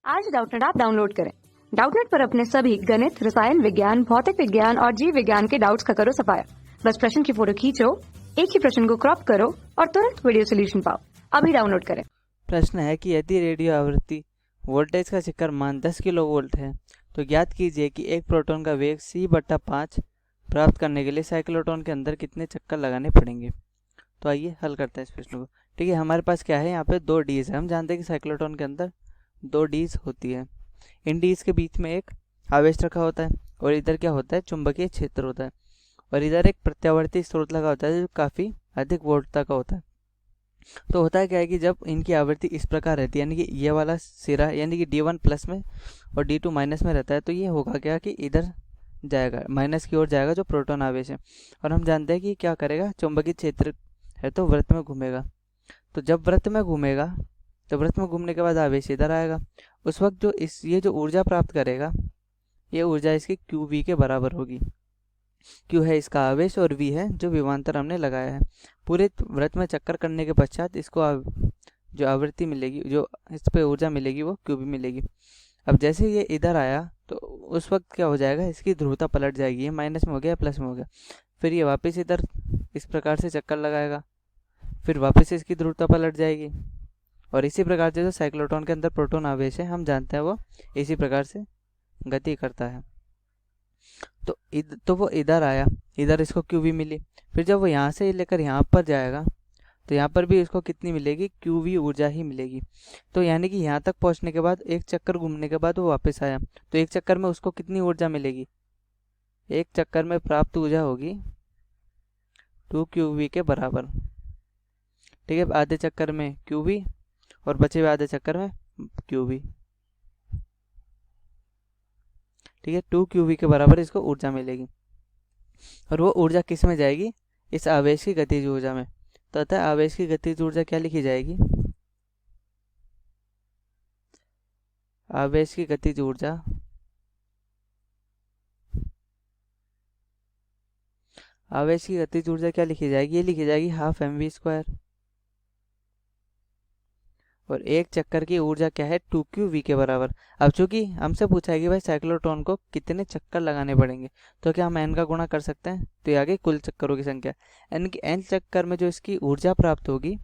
आज Doubtnut app download करें। Doubtnut पर अपने सभी गणित, रसायन विज्ञान, भौतिक विज्ञान और जीव विज्ञान के डाउट्स का करो सफाया। बस प्रश्न की फोटो खींचो, एक ही प्रश्न को क्रॉप करो और तुरंत वीडियो सोल्यूशन पाओ। अभी डाउनलोड करें। प्रश्न है कि यदि रेडियो आवृत्ति वोल्टेज का शिखर मान 10 किलोवोल्ट है तो ज्ञात कीजिए कि एक प्रोटॉन का वेग c/5 प्राप्त करने के लिए साइक्लोट्रॉन के अंदर कितने चक्कर लगाने पड़ेंगे। तो आइए हल करते हैं इस प्रश्न को। ठीक है, हमारे पास क्या है, यहाँ पे दो डीज है। हम जानते हैं कि साइक्लोट्रॉन के अंदर दो डीज होती है। इन डीज के बीच में एक आवेश रखा होता है और इधर क्या होता है, चुंबकीय क्षेत्र होता है और इधर एक प्रत्यावर्ती स्रोत लगा होता है जो काफ़ी अधिक वोल्टता का होता है। तो होता है क्या है कि जब इनकी आवृत्ति इस प्रकार रहती है, यानी कि ये वाला सिरा यानी कि D1 प्लस में और D2 माइनस में रहता है, तो ये होगा क्या कि इधर जाएगा, माइनस की ओर जाएगा जो प्रोटॉन आवेश है। और हम जानते हैं कि क्या करेगा, चुंबकीय क्षेत्र है तो वृत्त में घूमेगा। तो जब वृत्त में घूमेगा तो वृत्त में घूमने के बाद आवेश इधर आएगा। उस वक्त जो ये जो ऊर्जा प्राप्त करेगा, ये ऊर्जा इसकी QV के बराबर होगी। Q है इसका आवेश और V है जो विभवांतर हमने लगाया है। पूरे वृत्त में चक्कर करने के पश्चात इसको जो आवृत्ति मिलेगी, जो इस पे ऊर्जा मिलेगी, वो QV मिलेगी। अब जैसे ये इधर आया तो उस वक्त क्या हो जाएगा, इसकी ध्रुवता पलट जाएगी। ये माइनस में हो गया, प्लस में हो गया। फिर ये वापस इधर इस प्रकार से चक्कर लगाएगा, फिर वापस इसकी ध्रुवता पलट जाएगी। और इसी प्रकार से जो साइक्लोट्रॉन के अंदर प्रोटॉन आवेश है, हम जानते हैं वो इसी प्रकार से गति करता है। तो वो इधर आया, इधर इसको QV मिली। फिर जब वो यहाँ से लेकर यहाँ पर जाएगा तो यहाँ पर भी इसको कितनी मिलेगी, QV ऊर्जा ही मिलेगी। तो यानी कि यहाँ तक पहुँचने के बाद एक चक्कर घूमने के बाद वो वापस आया, तो एक चक्कर में उसको कितनी ऊर्जा मिलेगी, एक चक्कर में प्राप्त ऊर्जा होगी 2QV के बराबर। ठीक है, आधे चक्कर में QV और बचे हुए आधे चक्कर में QV। ठीक है, 2QV के बराबर इसको ऊर्जा मिलेगी और वो ऊर्जा किस में जाएगी, इस आवेश की गतिज ऊर्जा में। तो अतः आवेश की गतिज ऊर्जा क्या लिखी जाएगी, आवेश की गतिज ऊर्जा क्या लिखी जाएगी, ये लिखी जाएगी 12 mv²। और एक चक्कर की ऊर्जा क्या है, 2QV के बराबर। अब चूंकि हमसे पूछा है कि भाई साइक्लोट्रॉन को कितने चक्कर लगाने पड़ेंगे, तो क्या हम n का गुणा कर सकते हैं। तो ये आ गई कुल चक्करों की संख्या। n की n चक्कर में जो इसकी ऊर्जा प्राप्त होगी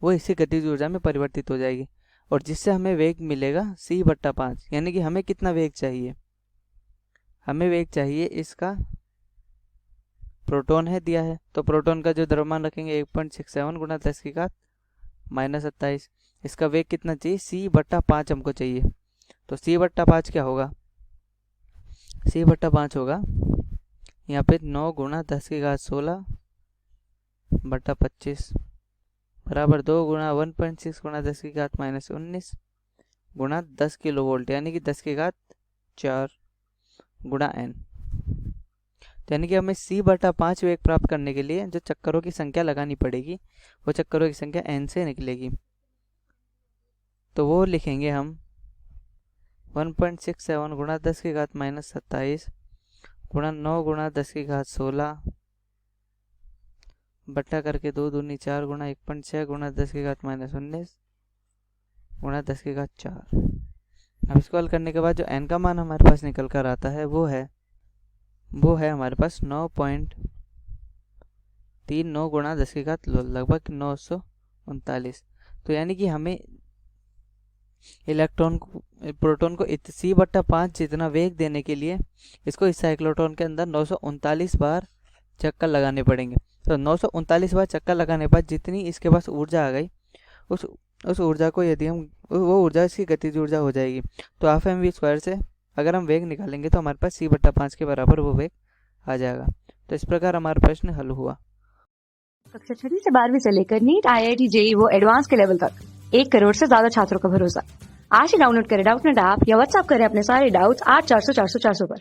वो इसी गतिज ऊर्जा में परिवर्तित हो जाएगी और जिससे हमें वेग मिलेगा c/5। यानी कि हमें कितना वेग चाहिए, हमें वेग चाहिए, इसका प्रोटॉन है दिया है तो प्रोटॉन का जो द्रव्यमान रखेंगे 1.67 गुणा 10⁻⁻27। इसका वेग कितना चाहिए, c/5 हमको चाहिए। तो c/5 क्या होगा, c/5 होगा यहाँ पे 9 गुणा 10⁻16 बटा 25 बराबर 2 गुणा 1.6 गुणा 10⁻−19 गुणा 10 किलोवोल्ट, यानी कि 10⁻4 गुणा n। तो यानी कि हमें c/5 वेग प्राप्त करने के लिए जो चक्करों की संख्या लगानी पड़ेगी वो चक्करों की संख्या n से निकलेगी। तो वो लिखेंगे हम 1.67 गुणा 10⁻−27 गुणा 9 गुणा 10⁻16 बट्टा करके 2 दूनी 4 गुणा 1.6 गुणा 10⁻−19 गुणा 10⁻4। अब इसको हल करने के बाद जो n का मान हमारे पास निकल कर आता है वो है हमारे पास 9.39 गुणा 10⁻, लगभग 939। तो यानी कि हमें प्रोटॉन को c/5 जितना वेग देने के लिए इसको इस साइक्लोट्रॉन के अंदर 939 बार चक्कर लगाने पड़ेंगे। तो 939 बार चक्कर लगाने के बाद जितनी इसके पास ऊर्जा आ गई, उस ऊर्जा को यदि हम वो ऊर्जा इसकी गतिज ऊर्जा हो जाएगी। तो 12 mv² से अगर हम वेग निकालेंगे तो हमारे पास c/5 के बराबर वो वेग आ जाएगा। तो इस प्रकार हमारा प्रश्न हल हुआ। कक्षा 6 से 12वीं से लेकर नीट, IIT, JEE वो एडवांस के लेवल तक 1 करोड़ से ज्यादा छात्रों का भरोसा। आज ही डाउनलोड करें डाउटनेट ऐप या व्हाट्सएप करें अपने सारे डाउट्स 8400 400 400 पर।